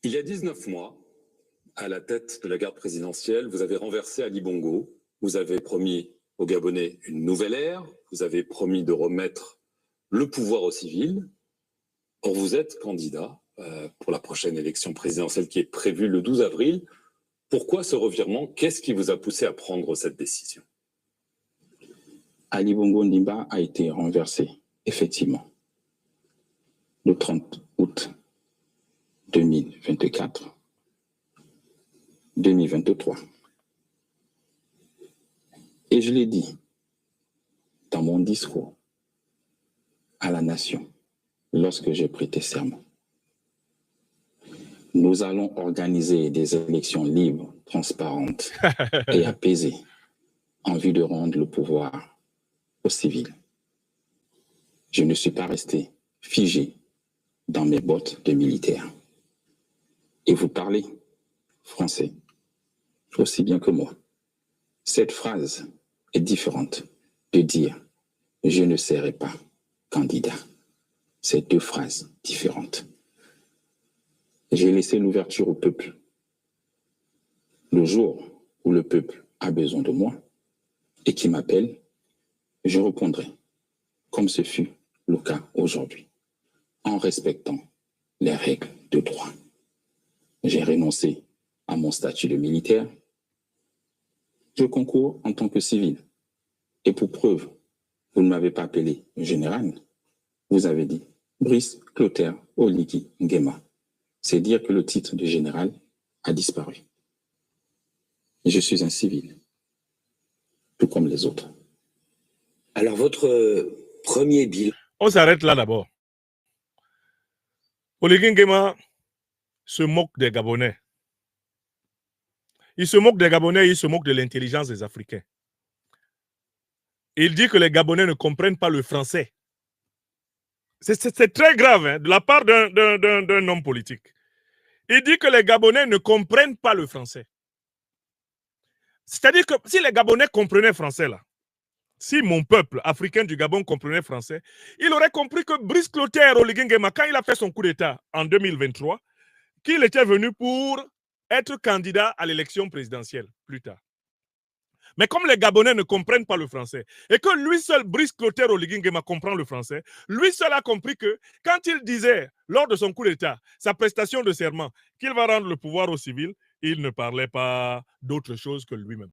Il y a 19 mois, à la tête de la garde présidentielle, vous avez renversé Ali Bongo, vous avez promis aux Gabonais une nouvelle ère, vous avez promis de remettre le pouvoir aux civils. Or, vous êtes candidat pour la prochaine élection présidentielle qui est prévue le 12 avril. Pourquoi ce revirement? Qu'est-ce qui vous a poussé à prendre cette décision? Ali Bongo Ondimba a été renversé, effectivement, le 30 août 2023. Et je l'ai dit dans mon discours à la nation lorsque j'ai prêté serment. Nous allons organiser des élections libres, transparentes et apaisées en vue de rendre le pouvoir aux civils. Je ne suis pas resté figé dans mes bottes de militaire. Et vous parlez français aussi bien que moi. Cette phrase est différente de dire « je ne serai pas candidat ». C'est deux phrases différentes. J'ai laissé l'ouverture au peuple. Le jour où le peuple a besoin de moi et qui m'appelle, je répondrai, comme ce fut le cas aujourd'hui, en respectant les règles de droit. J'ai renoncé à mon statut de militaire. Je concours en tant que civil. Et pour preuve, vous ne m'avez pas appelé général. Vous avez dit Brice Clotaire Oligui Nguema. C'est dire que le titre de général a disparu. Je suis un civil, tout comme les autres. Alors, votre premier bilan... On s'arrête là d'abord. Oligui Nguema se moque des Gabonais. Il se moque des Gabonais, il se moque de l'intelligence des Africains. Il dit que les Gabonais ne comprennent pas le français. C'est très grave hein, de la part d'un homme politique. Il dit que les Gabonais ne comprennent pas le français. C'est-à-dire que si les Gabonais comprenaient français, là, si mon peuple africain du Gabon comprenait français, il aurait compris que Brice Clotaire Oligui Nguema, quand il a fait son coup d'État en 2023, qu'il était venu pour être candidat à l'élection présidentielle plus tard. Mais comme les Gabonais ne comprennent pas le français, et que lui seul, Brice Clotaire Oligui Nguema, comprend le français, lui seul a compris que quand il disait, lors de son coup d'État, sa prestation de serment, qu'il va rendre le pouvoir aux civils, il ne parlait pas d'autre chose que lui-même.